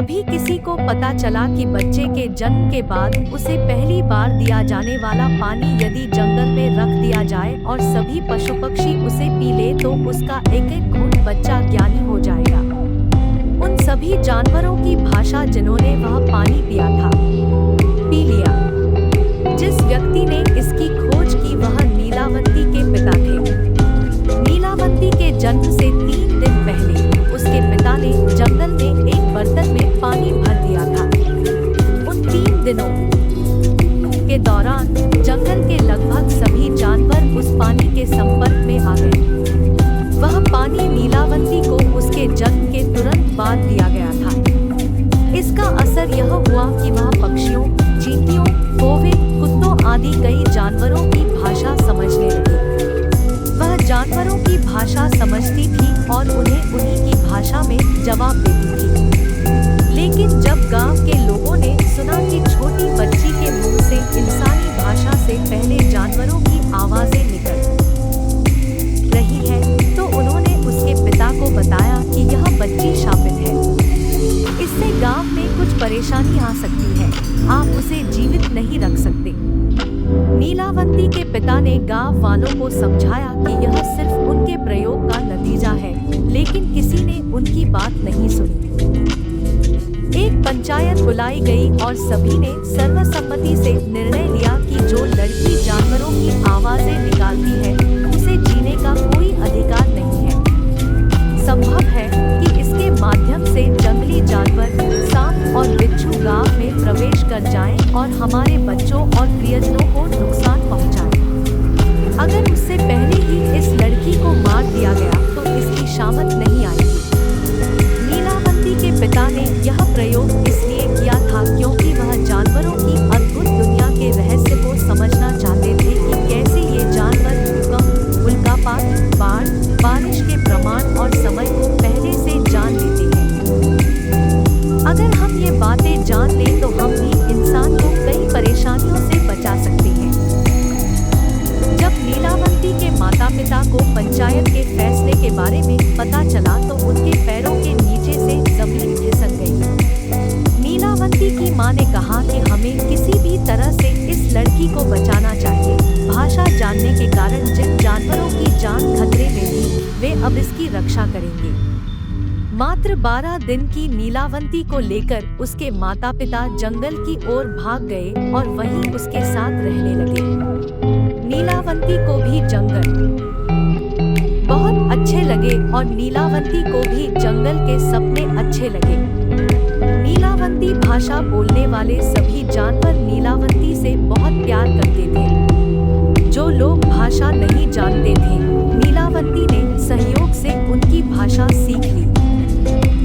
तभी किसी को पता चला कि बच्चे के जन्म के बाद उसे पहली बार दिया जाने वाला पानी यदि जंगल में रख दिया जाए और सभी पशु पक्षी उसे पी ले तो उसका एक एक घूंट बच्चा ज्ञानी हो जाएगा। उन सभी जानवरों की भाषा जिन्होंने वह पानी पिया था, पी लिया। जिस व्यक्ति ने इसकी खोज की वह नीलावंती के पिता थे। नीलावंती के जन्म से 3 दिन पहले उसके पिता ने जंगल में एक बर्तन में पानी भर दिया था। उन 3 दिनों के दौरान जंगल के लगभग सभी जानवर उस पानी के संपर्क में आ गए। वह पानी नीलावंती को उसके जन्म के तुरंत बाद दिया गया था। इसका असर यह हुआ कि वह पक्षियों, चींटियों, कौवे, कुत्तों आदि कई जानवरों की भाषा समझने लगी। वह जानवरों की भाषा समझती थी और उन्हें उन्हीं की भाषा में जवाब देती थी। लेकिन जब गांव के लोगों ने सुना कि छोटी बच्ची के मुंह से इंसानी भाषा से पहले जानवरों की आवाजें निकल रही है, तो उन्होंने उसके पिता को बताया कि यह बच्ची शापित है। इससे गांव में कुछ परेशानी आ सकती है, आप उसे जीवित नहीं रख सकते। नीलावंती के पिता ने गांव वालों को समझाया कि यह सिर्फ उनके प्रयोग का नतीजा है, लेकिन किसी ने उनकी बात नहीं सुनी। एक पंचायत बुलाई गई और सभी ने सर्वसम्मति से निर्णय लिया कि जो लड़की जानवरों की आवाजें निकालती है उसे जीने का कोई अधिकार नहीं है। संभव है कि इसके माध्यम से जंगली जानवर, सांप और बिच्छू गांव में प्रवेश कर जाएं और हमारे बच्चों और प्रियजनों को नुकसान पहुंचाएं। अगर उससे पहले ही इस लड़की को मार दिया गया तो इसकी शामत नहीं आएगी। नीलावंती के पिता ने यह प्रयोग इसलिए किया था क्योंकि वह जानवरों की अद्भुत दुनिया के रहस्य को समझना चाहते थे कि कैसे ये जानवर भूकंप, उल्कापात, बाढ़, बारिश के प्रमाण और समय को पहले से जान लेते हैं। अगर हम ये बातें जान लें तो हम भी इंसान को कई परेशानियों से बचा सकते हैं। जब नीलावंती के माता पिता को पंचायत के फैसले के बारे में पता चला तो उनके पैरों के नीचे से जमीन खिसक गई। नीलावंती की मां ने कहा कि हमें किसी भी तरह से इस लड़की को बचाना चाहिए। भाषा जानने के कारण जिन जानवरों की जान खतरे में थी वे अब इसकी रक्षा करेंगे। मात्र 12 दिन की नीलावंती को लेकर उसके माता पिता जंगल की ओर भाग गए और वहीं उसके साथ रहने लगे। नीलावंती को भी जंगल बहुत अच्छे लगे और नीलावंती को भी जंगल के सपने अच्छे लगे। नीलावंती भाषा बोलने वाले सभी जानवर नीलावंती से बहुत प्यार करते थे। जो लोग भाषा नहीं जानते थे, नीलावंती ने सहयोग से उनकी भाषा सीख ली।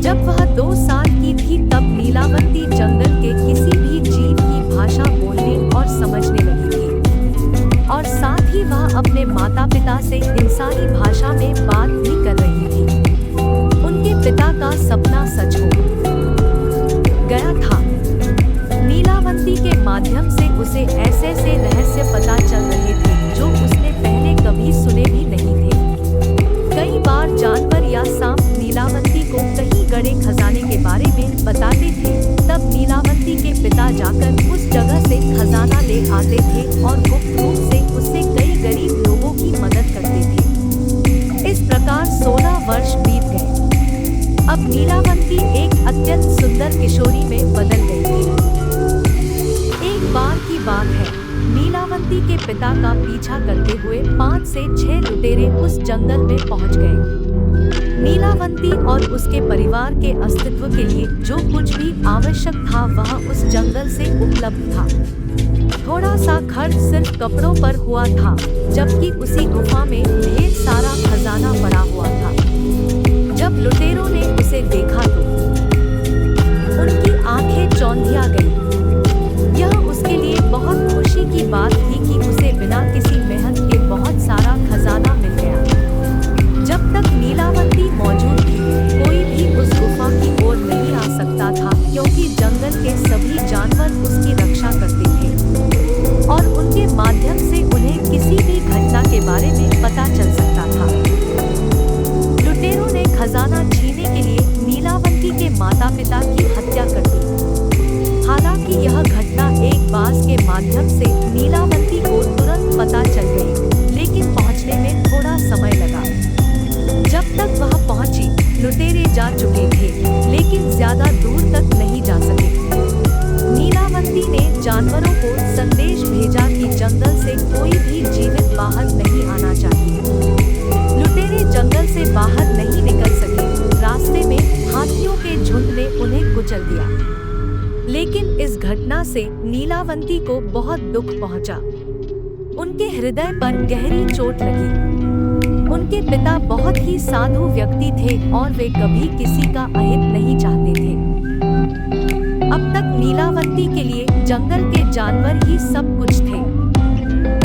जब वह 2 साल की थी तब नीलावंती जंगल के किसी भी जीव की भाषा बोलने और समझने लगी थी और साथ ही वह अपने माता पिता से इंसानी भाषा में बात भी कर रही थी। उनके पिता का सपना सच हो गया था। नीलावंती के माध्यम से उसे ऐसे रहस्य पता चल रहे थे जो उसने पहले कभी सुने भी नहीं थे। कई बार जानवर या सांप नीलावंती को कहीं गड़े खजाने के बारे में बताते थे। तब नीलावंती के पिता जाकर उस जगह से खजाना ले आते थे और गुप्त रूप से उससे कई गरीब लोगों की मदद करते थे। इस प्रकार 16 वर्ष बीत गए। अब नीलावंती एक अत्यंत सुंदर किशोरी में बदल गई थी। एक बार की बात है, नीलावंती के पिता का पीछा करते हुए 5 से 6 लुटेरे उस जंगल में पहुंच गए। नीलावंती और उसके परिवार के अस्तित्व के लिए जो कुछ भी आवश्यक था वह उस जंगल से उपलब्ध था। थोड़ा सा खर्च सिर्फ कपड़ों पर हुआ था, जबकि उसी गुफा में ढेर सारा खजाना पड़ा हुआ था। जब लुटेरों ने उसे देखा तो उनकी आंखें चौंधिया गई। यह उसके लिए बहुत खुशी की बात थी कि उसे बिना किसी मेहनत के बहुत सारा खजाना मिल गया। जब तक नीलावंती मौजूद थी, कोई भी उस गुफा की ओर नहीं आ सकता था क्योंकि जंगल के सभी जानवर उसकी रक्षा करते थे और उनके माध्यम से उन्हें किसी भी घटना के बारे में पता चल सकता था। लुटेरों ने खजाना छीनने के लिए नीलावंती के माता पिता की हत्या माध्यम से नीलावंती को तुरंत पता चल गई, लेकिन पहुंचने में थोड़ा समय लगा। जब तक वह पहुंची, लुटेरे जा चुके थे, लेकिन ज्यादा दूर तक नहीं जा सके। नीलावंती ने जानवरों को संदेश भेजा कि जंगल से कोई भी जीवित बाहर नहीं आना चाहिए। लुटेरे जंगल से बाहर नहीं निकल सके। रास्ते में हाथियों के झुंड ने उन्हें कुचल दिया। लेकिन इस घटना से नीलावंती को बहुत दुख पहुंचा। उनके हृदय पर गहरी चोट लगी। उनके पिता बहुत ही साधु व्यक्ति थे और वे कभी किसी का अहित नहीं चाहते थे। अब तक नीलावंती के लिए जंगल के जानवर ही सब कुछ थे।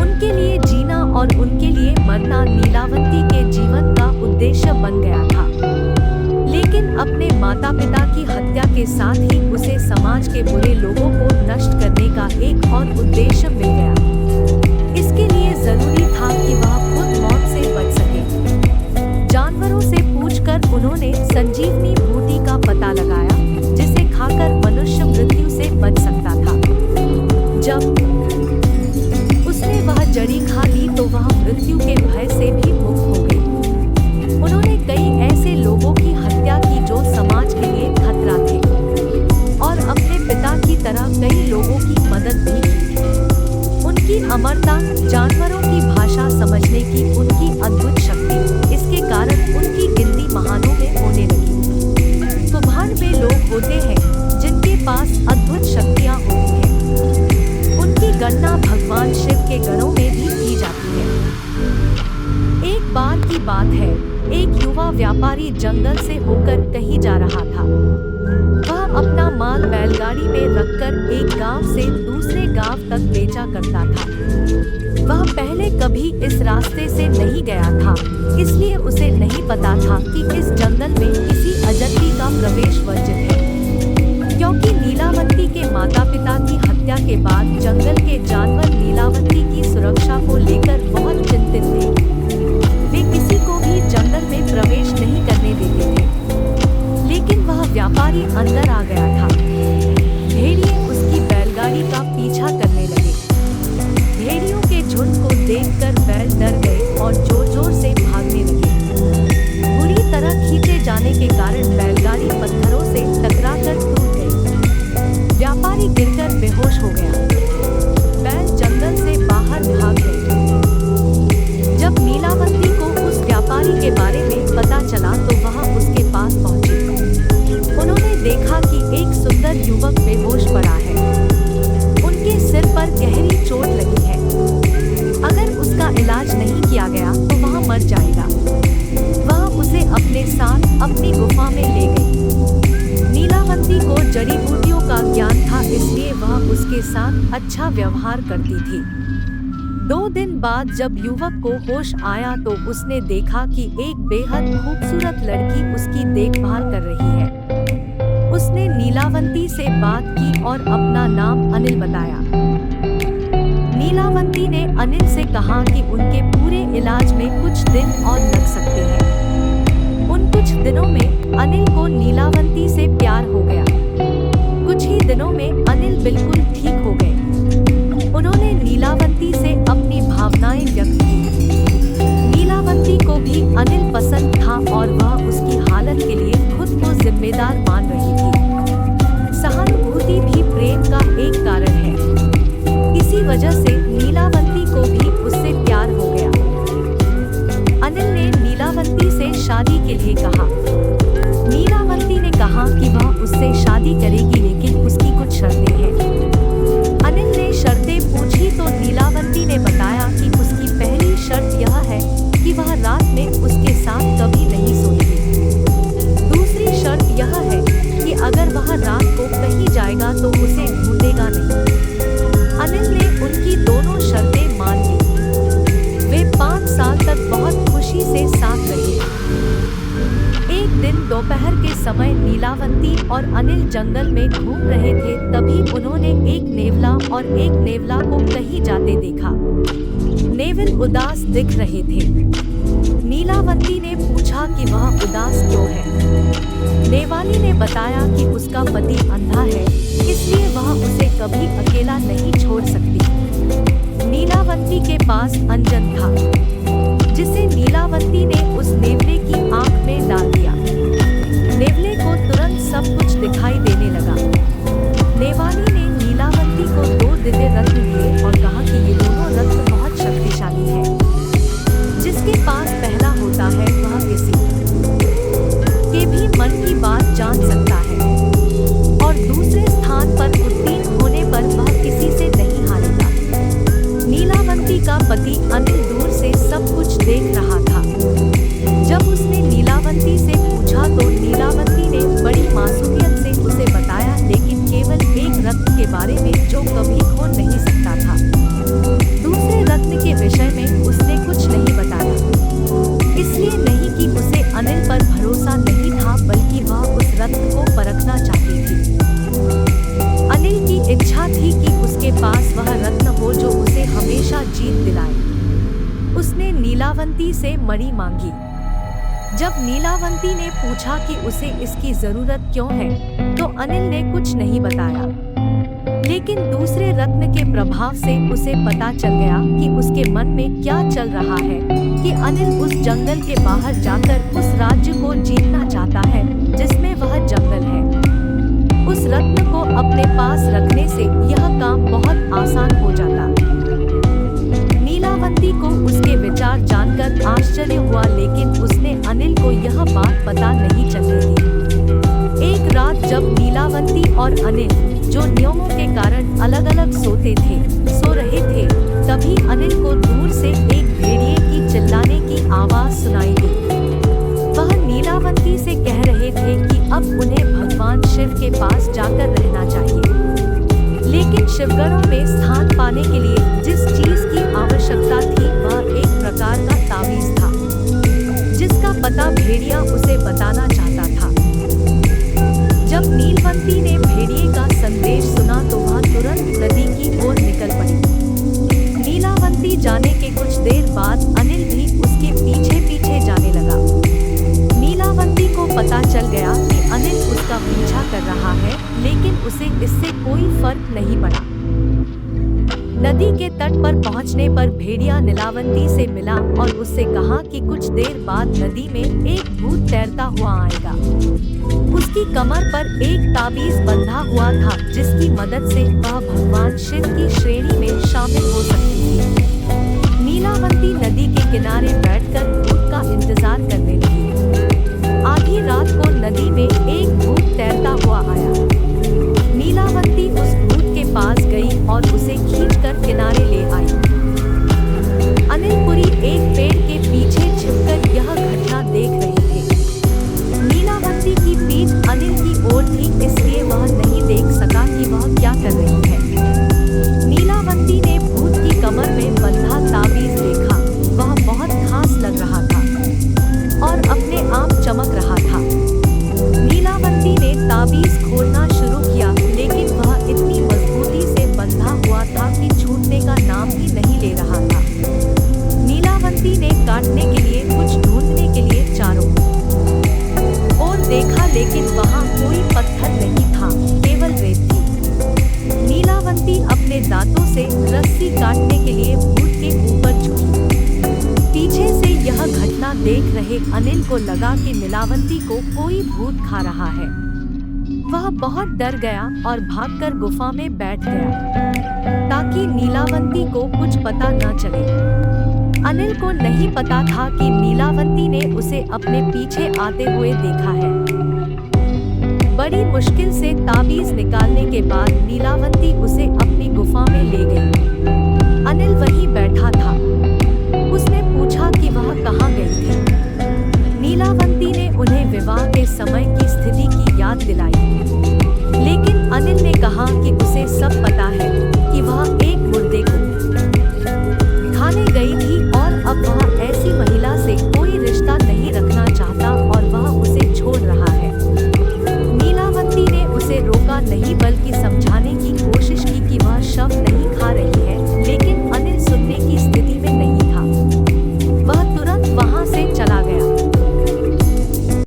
उनके लिए जीना और उनके लिए मरना नीलावंती के जीवन का उद्देश्य बन गया था। लेकिन अपने माता पिता की हत्या के साथ ही उसे समाज के बुरे लोगों को नष्ट करने का एक और उद्देश्य मिल गया। इसके लिए जरूरी था कि वह खुद मौत से बच सके। जानवरों से पूछकर उन्होंने संजीवनी बूटी का पता लगाया, जिसे खाकर मनुष्य मृत्यु से बच सकता था। जब उसने वह जड़ी खा ली तो वह मृत्यु के भय से भी मुक्त हो गई। उन्होंने कई ऐसे लोगों की हत्या की जो समाज के लिए खतरा थे, और अपने पिता की तरह कई लोगों की मदद भी की। उनकी अमरता, जानवरों की भाषा समझने की उनकी अद्भुत शक्ति, इसके कारण उनकी गिनती महानों में होने लगी। कुम्हार वे लोग होते हैं जिनके पास अद्भुत शक्तियाँ होती हैं। उनकी गणना भगवान शिव के गणों में भी की जाती है। एक बार की बात है, एक युवा व्यापारी जंगल से होकर कहीं जा रहा था। वह अपना माल बैलगाड़ी में रखकर एक गांव से दूसरे गांव तक बेचा करता था। वह पहले कभी इस रास्ते से नहीं गया था, इसलिए उसे नहीं पता था कि इस जंगल में किसी अजंती का प्रवेश वर्जित है। क्योंकि नीलावंती के माता पिता की हत्या के बाद जंगल के जानवर नीलावंती की सुरक्षा को लेकर बहुत चिंतित थे। वे किसी को भी जंगल में प्रवेश नहीं करने देते थे। लेकिन वह व्यापारी अंदर आ गया था। भेड़िए उसकी बैलगाड़ी का पीछा करने लगे। भेड़ियों के झुंड को देखकर बैल डर गए और जोर जोर से भागने लगे। बुरी तरह खींचे जाने के कारण बैलगाड़ी पत्थरों से टकराकर टूट गई। व्यापारी गिरकर बेहोश हो गया। बैल जंगल से बाहर भाग गए। जब नीलावंती को उस व्यापारी के बारे में पता चला तो वह उसके पास पहुंची। उन्होंने देखा कि एक सुंदर युवक बेहोश पड़ा है। उनके सिर पर गहरी चोट लगी है। अगर उसका इलाज नहीं किया गया तो वह मर जाएगा। वह उसे अपने साथ अपनी गुफा में ले गई। नीलावंती को जड़ी बूटियों का ज्ञान था, इसलिए वह उसके साथ अच्छा व्यवहार करती थी। 2 दिन बाद जब युवक को होश आया तो उसने देखा कि एक बेहद खूबसूरत लड़की उसकी देखभाल कर रही है। उसने नीलावंती से बात की और अपना नाम अनिल बताया। नीलावंती ने अनिल से कहा कि उनके पूरे इलाज में कुछ दिन और लग सकते हैं। उन कुछ दिनों में अनिल को नीलावंती से प्यार हो गया। कुछ ही दिनों में अनिल बिल्कुल ठीक हो गए। उन्होंने नीलावंती से अपनी भावनाएं व्यक्त की। नीलावंती को भी अनिल पसंद था और वह उसकी हालत के लिए खुद को जिम्मेदार मान रही थी। सहानुभूति भी प्रेम का एक कारण है। इसी वजह से नीलावंती को भी उससे प्यार हो गया। अनिल ने नीलावंती से शादी के लिए कहा। नीलावंती ने कहा कि वह उससे शादी करेगी, लेकिन उसकी कुछ शर्तें हैं। अनिल ने शर्तें पूछी तो नीलावंती ने बताया कि उसकी पहली शर्त यह है कि वह रात में उसके साथ कभी नहीं सोएगी। दूसरी शर्त यह है कि अगर वह रात को कहीं जाएगा तो उसे ढूंढेगा नहीं। अनिल ने उनकी दोनों शर्तें मान ली। वे 5 साल तक बहुत खुशी से साथ रहे। एक दिन दोपहर के समय नीलावंती और अनिल जंगल में घूम रहे थे, तभी उन्होंने एक नेवला और एक नेवला को कहीं जाते देखा। नेवल उदास दिख रहे थे। नीलावंती ने पूछा कि वह उदास क्यों है। नेवाली ने बताया कि उसका पति अंधा है, इसलिए वह उसे कभी अकेला नहीं छोड़ सकती। पास अंजन था, जिसे नीलावंती ने उस नेवले की आंख में डाल दिया। नेवले को तुरंत सब कुछ दिखाई देने लगा। नेवानी ने नीलावंती को 2 दिव्य रत्न दिए और कहा कि ये दोनों रत्न बहुत शक्तिशाली है। जिसके पास पहला होता है वह किसी के भी मन की बात जान सकता है और दूसरे स्थान पर उत्तीर्ण होने पर वह किसी से नहीं हारेगा। नीलावंती का पति अनिल दूर से सब कुछ देख रहा था। जब उसने नीलावंती से पूछा तो नीलावंती ने बड़ी मासूमियत से उसे बताया, लेकिन केवल एक रत्न के बारे में जो कभी खो नहीं सकता था। दूसरे रत्न के विषय में उसने कुछ नहीं बताया। इसलिए नहीं कि उसे अनिल पर भरोसा नहीं था, बल्कि वह उस रत्न को परखना चाहती थी। अनिल की इच्छा थी कि उसके पास वह रत्न हो जो उसे हमेशा जीत दिलाए। उसने नीलावंती से मणि मांगी। जब नीलावंती ने पूछा कि उसे इसकी जरूरत क्यों है, तो अनिल ने कुछ नहीं बताया। लेकिन दूसरे रत्न के प्रभाव से उसे पता चल गया कि उसके मन में क्या चल रहा है, कि अनिल उस जंगल के बाहर जाकर उस राज्य को जीतना चाहता है जिसमें वह जंगल है। उस रत्न को अपने पास रखने से यह काम बहुत आसान हो जाता। नीलावंती को उसके विचार जानकर आश्चर्य हुआ, लेकिन उसने अनिल को यह बात पता नहीं चलने दी। एक रात जब नीलावंती और अनिल, जो नियमों के कारण अलग अलग सो रहे थे, तभी अनिल को दूर से एक भेड़िए की चिल्लाने की आवाज सुनाई दी। वह नीलावंती से कह रहे थे कि अब उन्हें भगवान शिव के पास जाकर रहना चाहिए। लेकिन शिवगणों में स्थान पाने के लिए जिस चीज की आवश्यकता थी वह एक प्रकार का तावीज था, जिसका पता भेड़िया उसे बताना चाहता था। जब नीलवंती ने भेड़िए का संदेश सुना तो वह तुरंत नदी की ओर निकल पड़ी। नीलावंती जाने के कुछ देर बाद अनिल भी उसके पीछे पीछे जाने लगा। नीलावंती को पता चल गया कि अनिल उसका पीछा कर रहा है, लेकिन उसे इससे कोई फर्क नहीं पड़ा। नदी के तट पर पहुंचने पर भेड़िया नीलावंती से मिला और उससे कहा कि कुछ देर बाद नदी में एक भूत तैरता हुआ आएगा। उसकी कमर पर एक ताबीज बंधा हुआ था, जिसकी मदद से वह भगवान शिव की श्रेणी में शामिल हो सकती थी। नीलावंती नदी के किनारे बैठकर भूत का इंतजार करने लगी। आधी रात को नदी में एक भूत तैरता हुआ आया। नीलावंती उस भूत के पास गई और उसे खींचकर किनारे ले आई। अनिलपुरी एक पेड़ के पीछे छिपकर यह घटना देख रहे थे। नीलावंती की पीठ अनिल की ओर थी, इसलिए वह नहीं देख सका कि वह क्या कर रही है। नीलावंती ने भूत की कमर में बंधा ताबीज देखा। वह बहुत खास लग रहा था और अपने आप चमक रहा था। नीलावंती ने ताबीज खोलना शुरू किया, लेकिन वह इतनी मजबूती से बंधा हुआ था कि छूटने का नाम ही नहीं ले रहा था। नीलावंती ने काटने के लिए कुछ ढूंढने के लिए चारों ओर देखा, लेकिन वहां कोई पत्थर नहीं था, केवल रेत थी। नीलावंती अपने दांतों से रस्सी काटने के लिए भूत के ऊपर झुकी। पीछे से यह घटना देख रहे अनिल को लगा कि नीलावंती को कोई भूत खा रहा है। वह बहुत डर गया और भागकर गुफा में बैठ गया, ताकि नीलावंती को कुछ पता न चले। अनिल को नहीं पता था कि नीलावंती ने उसे अपने पीछे आते हुए देखा है। बड़ी मुश्किल से ताबीज निकालने के बाद नीलावंती उसे अपनी गुफा में ले गई। अनिल वहीं बैठा था। उसने पूछा कि वह कहाँ गई थी। नीलावंती ने उन्हें विवाह के समय की स्थिति की याद दिलाई, लेकिन अनिल ने कहा कि उसे सब पता है कि वह एक मुर्दे को खाने गई थी और अब वह ऐसी महिला से कोई रिश्ता नहीं रखना चाहता और वह उसे छोड़ रहा है। नीलावंती ने उसे रोका नहीं, बल्कि समझा